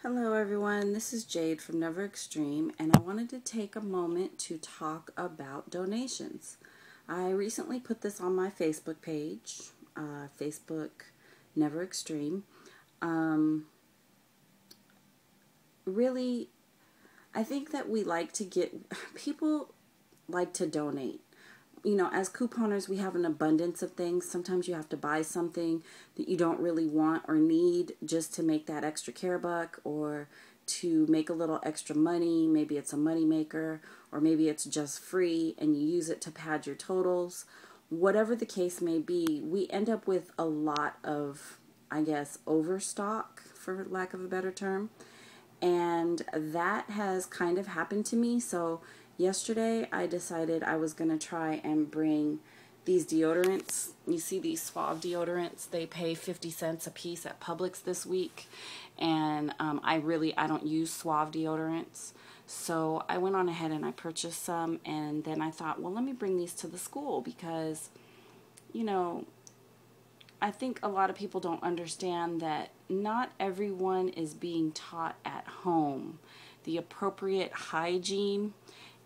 Hello everyone, this is Jade from Never Extreme, and I wanted to take a moment to talk about donations. I recently put this on my Facebook page, Facebook Never Extreme. Really, I think that people like to donate. As couponers, we have an abundance of things. Sometimes you have to buy something that you don't really want or need just to make that extra care buck or to make a little extra money. Maybe it's a money maker, or maybe it's just free and you use it to pad your totals. Whatever the case may be, we end up with a lot of, overstock, for lack of a better term. And that has kind of happened to me. So yesterday I decided I was going to try and bring these deodorants. You see these Suave deodorants? They pay 50 cents a piece at Publix this week. And I don't use Suave deodorants. So I went on ahead and I purchased some. And then I thought, well, let me bring these to the school because, you know, I think a lot of people don't understand that not everyone is being taught at home the appropriate hygiene.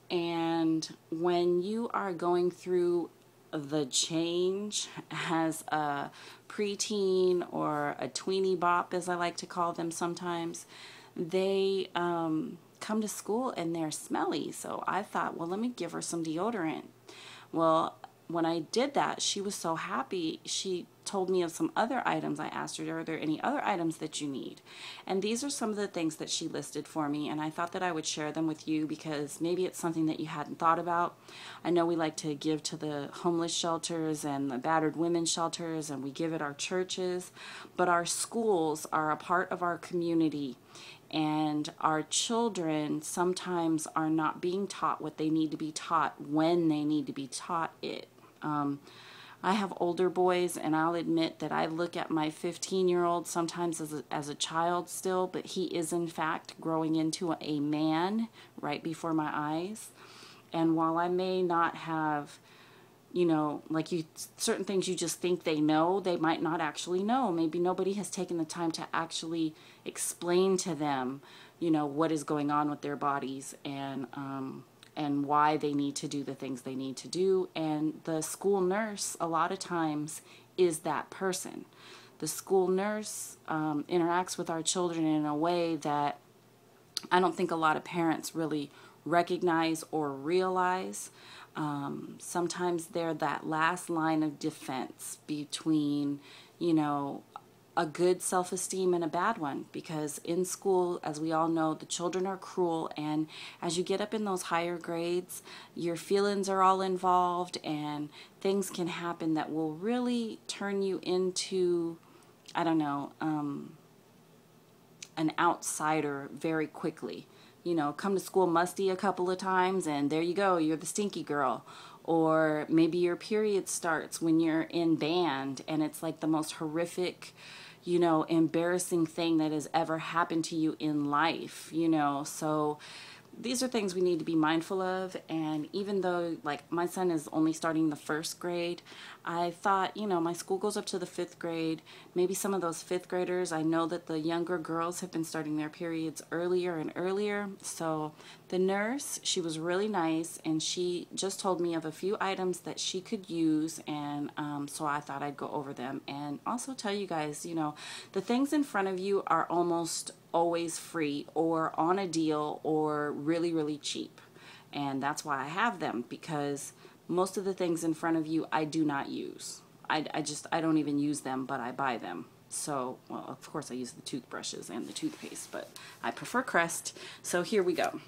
And when you are going through the change as a preteen or a tweenie bop, as I like to call them sometimes, they come to school and they're smelly. So I thought, well, let me give her some deodorant. Well, when I did that, she was so happy. She told me of some other items. I asked her, are there any other items that you need? And these are some of the things that she listed for me, and I thought that I would share them with you because maybe it's something that you hadn't thought about. I know we like to give to the homeless shelters and the battered women's shelters, and we give at our churches, but our schools are a part of our community. And our children sometimes are not being taught what they need to be taught when they need to be taught it. I have older boys, and I'll admit that I look at my 15-year-old sometimes as a child still, but he is in fact growing into a man right before my eyes. And while I may not have, certain things you just think they know, they might not actually know. Maybe nobody has taken the time to actually explain to them, what is going on with their bodies and why they need to do the things they need to do. And the school nurse, a lot of times, is that person. The school nurse interacts with our children in a way that I don't think a lot of parents really recognize or realize. Sometimes they're that last line of defense between, a good self-esteem and a bad one, because in school, as we all know, the children are cruel, and as you get up in those higher grades, your feelings are all involved, and things can happen that will really turn you into, an outsider very quickly. Come to school musty a couple of times and there you go, you're the stinky girl. Or maybe your period starts when you're in band and it's like the most horrific, embarrassing thing that has ever happened to you in life, So these are things we need to be mindful of. And even though, my son is only starting the first grade, I thought, my school goes up to the fifth grade. Maybe some of those fifth graders, I know that the younger girls have been starting their periods earlier and earlier. So the nurse, she was really nice, and she just told me of a few items that she could use. And so I thought I'd go over them and also tell you guys, the things in front of you are almost always free or on a deal or really, really cheap. And that's why I have them, because most of the things in front of you I do not use. I don't even use them, but I buy them. So, well, of course I use the toothbrushes and the toothpaste, but I prefer Crest. So here we go.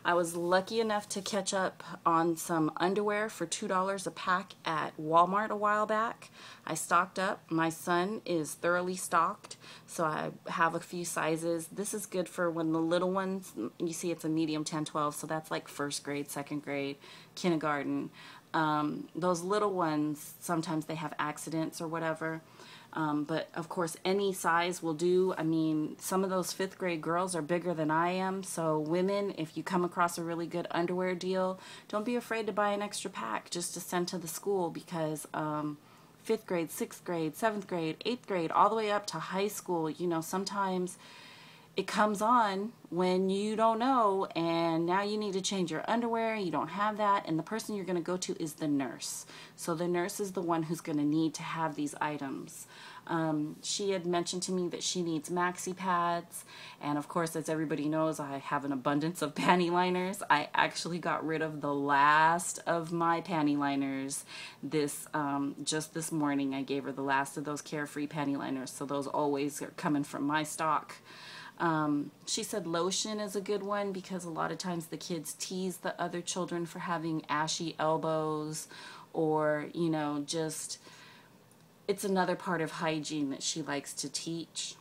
I was lucky enough to catch up on some underwear for $2 a pack at Walmart a while back. I stocked up. My son is thoroughly stocked, so I have a few sizes. This is good for when the little ones, you see it's a medium 10, 12, so that's like first grade, second grade, kindergarten. Those little ones, sometimes they have accidents or whatever. But of course any size will do. I mean, some of those fifth grade girls are bigger than I am. So women, if you come across a really good underwear deal, don't be afraid to buy an extra pack just to send to the school, because fifth grade, sixth grade, seventh grade, eighth grade, all the way up to high school, sometimes it comes on when you don't know, and now you need to change your underwear, you don't have that, and the person you're going to go to is the nurse. So the nurse is the one who's going to need to have these items. She had mentioned to me that she needs maxi pads, and of course, as everybody knows, I have an abundance of panty liners. I actually got rid of the last of my panty liners just this morning. I gave her the last of those Carefree panty liners, so those always are coming from my stock. She said lotion is a good one because a lot of times the kids tease the other children for having ashy elbows, or, you know, just, it's another part of hygiene that she likes to teach.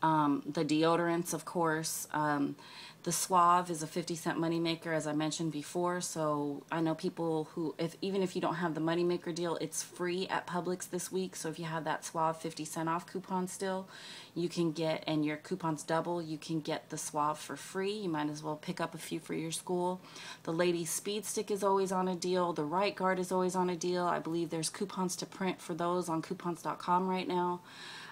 The deodorants, of course. The Suave is a 50-cent moneymaker, as I mentioned before. So I know people who, even if you don't have the moneymaker deal, it's free at Publix this week. So if you have that Suave 50-cent off coupon still, you can get, and your coupon's double, you can get the Suave for free. You might as well pick up a few for your school. The Ladies Speed Stick is always on a deal. The Right Guard is always on a deal. I believe there's coupons to print for those on coupons.com right now.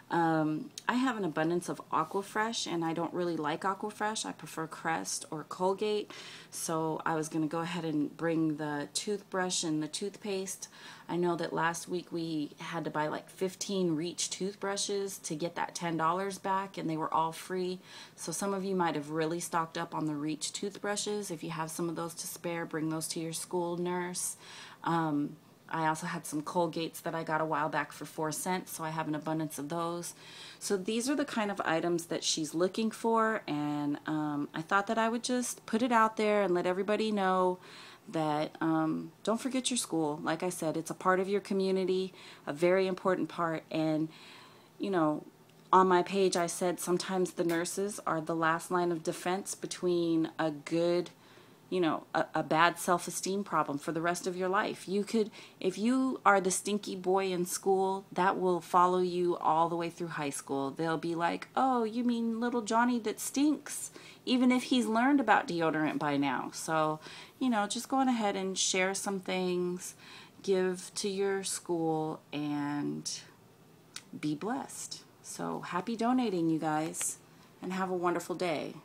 I have an abundance of Aquafresh, and I don't really like Aquafresh. I prefer Crest or Colgate. So I was going to go ahead and bring the toothbrush and the toothpaste. I know that last week we had to buy like 15 Reach toothbrushes to get that $10 back, and they were all free. So some of you might have really stocked up on the Reach toothbrushes. If you have some of those to spare, bring those to your school nurse. I also had some Colgates that I got a while back for 4 cents, so I have an abundance of those. So these are the kind of items that she's looking for, and I thought that I would just put it out there and let everybody know that don't forget your school. Like I said, it's a part of your community, a very important part, and, you know, on my page I said sometimes the nurses are the last line of defense between a good, you know, a bad self-esteem problem for the rest of your life. You could, if you are the stinky boy in school, that will follow you all the way through high school. They'll be like, oh, you mean little Johnny that stinks, even if he's learned about deodorant by now. So, you know, just go on ahead and share some things, give to your school, and be blessed. So happy donating, you guys, and have a wonderful day.